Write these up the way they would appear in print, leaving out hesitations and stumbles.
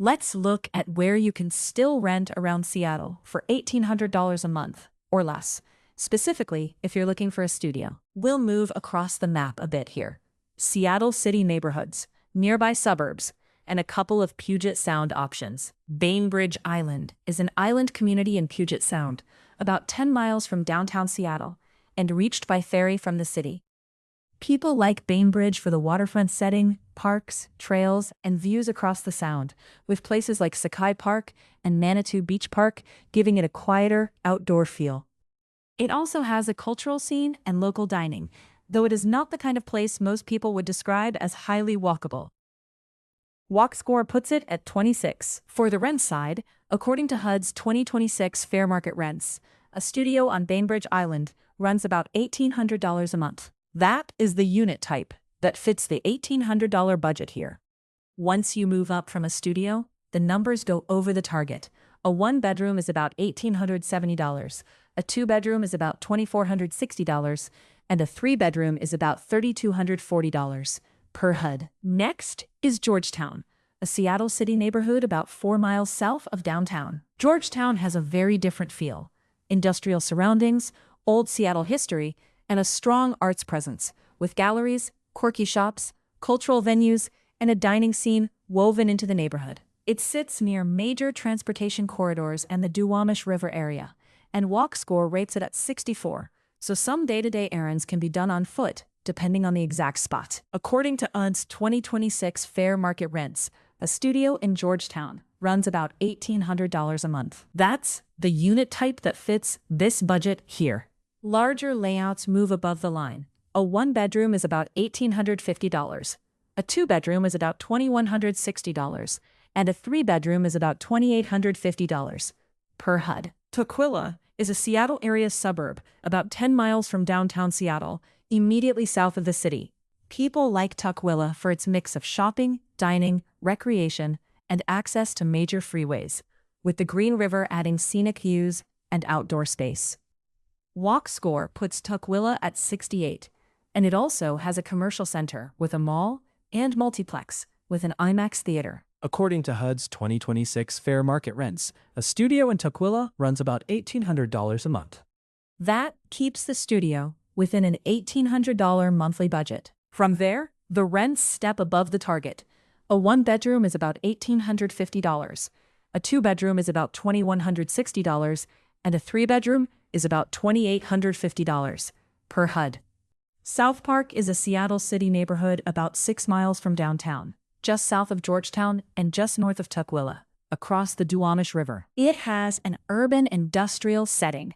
Let's look at where you can still rent around Seattle for $1,800 a month or less, specifically if you're looking for a studio. We'll move across the map a bit here. Seattle city neighborhoods, nearby suburbs, and a couple of Puget Sound options. Bainbridge Island is an island community in Puget Sound, about 10 miles from downtown Seattle, and reached by ferry from the city. People like Bainbridge for the waterfront setting, parks, trails, and views across the Sound, with places like Sakai Park and Manitou Beach Park giving it a quieter, outdoor feel. It also has a cultural scene and local dining, though it is not the kind of place most people would describe as highly walkable. Walk Score puts it at 26. For the rent side, according to HUD's 2026 Fair Market Rents, a studio on Bainbridge Island runs about $1,800 a month. That is the unit type that fits the $1,800 budget here. Once you move up from a studio, the numbers go over the target. A one-bedroom is about $1,870, a two-bedroom is about $2,460, and a three-bedroom is about $3,240 per HUD. Next is Georgetown, a Seattle city neighborhood about 4 miles south of downtown. Georgetown has a very different feel: industrial surroundings, old Seattle history, and a strong arts presence, with galleries, quirky shops, cultural venues, and a dining scene woven into the neighborhood. It sits near major transportation corridors and the Duwamish River area, and Walk Score rates it at 64, so some day-to-day errands can be done on foot, depending on the exact spot. According to HUD's 2026 Fair Market Rents, a studio in Georgetown runs about $1,800 a month. That's the unit type that fits this budget here. Larger layouts move above the line. A one-bedroom is about $1,850, a two-bedroom is about $2,160, and a three-bedroom is about $2,850 per HUD. Tukwila is a Seattle area suburb about 10 miles from downtown Seattle, immediately south of the city. People like Tukwila for its mix of shopping, dining, recreation, and access to major freeways, with the Green River adding scenic views and outdoor space. Walk Score puts Tukwila at 68, and it also has a commercial center with a mall and multiplex with an IMAX theater. According to HUD's 2026 Fair Market Rents, a studio in Tukwila runs about $1,800 a month. That keeps the studio within an $1,800 monthly budget. From there, the rents step above the target. A one-bedroom is about $1,850, a two-bedroom is about $2,160, and a three-bedroom is about $2,850 per HUD. South Park is a Seattle city neighborhood about 6 miles from downtown, just south of Georgetown and just north of Tukwila, across the Duwamish River. It has an urban industrial setting,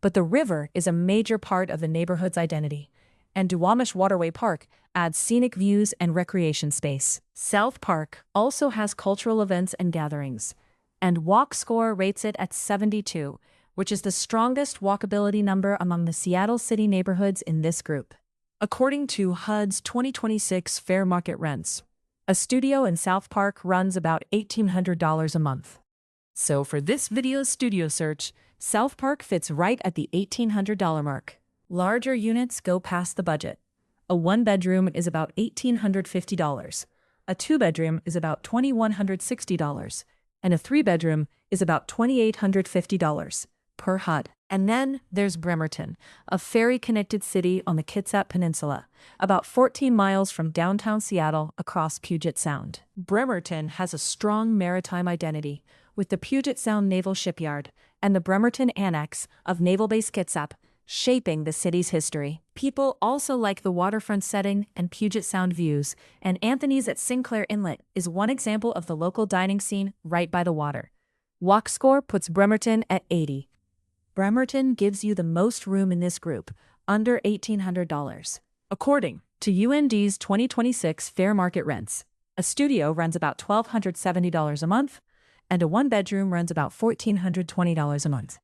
but the river is a major part of the neighborhood's identity, and Duwamish Waterway Park adds scenic views and recreation space. South Park also has cultural events and gatherings, and Walk Score rates it at 72, which is the strongest walkability number among the Seattle city neighborhoods in this group. According to HUD's 2026 Fair Market Rents, a studio in South Park runs about $1,800 a month. So for this video's studio search, South Park fits right at the $1,800 mark. Larger units go past the budget. A one-bedroom is about $1,850, a two-bedroom is about $2,160, and a three-bedroom is about $2,850 per HUD. And then there's Bremerton, a ferry-connected city on the Kitsap Peninsula, about 14 miles from downtown Seattle across Puget Sound. Bremerton has a strong maritime identity, with the Puget Sound Naval Shipyard and the Bremerton Annex of Naval Base Kitsap shaping the city's history. People also like the waterfront setting and Puget Sound views, and Anthony's at Sinclair Inlet is one example of the local dining scene right by the water. Walk Score puts Bremerton at 80. Bremerton gives you the most room in this group, under $1,800. According to UND's 2026 Fair Market Rents, a studio runs about $1,270 a month, and a one-bedroom runs about $1,420 a month.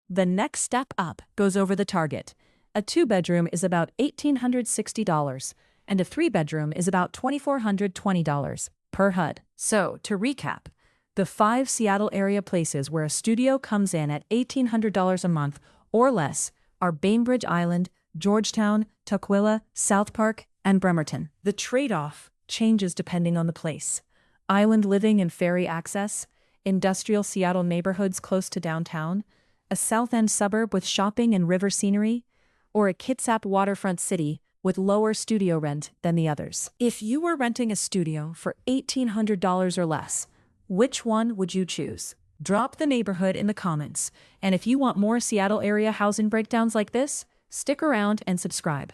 The next step up goes over the target. A two-bedroom is about $1,860, and a three-bedroom is about $2,420 per HUD. So, to recap, the 5 Seattle area places where a studio comes in at $1,800 a month or less are Bainbridge Island, Georgetown, Tukwila, South Park, and Bremerton. The trade-off changes depending on the place. Island living and ferry access, industrial Seattle neighborhoods close to downtown, a South End suburb with shopping and river scenery, or a Kitsap waterfront city with lower studio rent than the others. If you were renting a studio for $1,800 or less, which one would you choose? Drop the neighborhood in the comments, and if you want more Seattle area housing breakdowns like this, stick around and subscribe.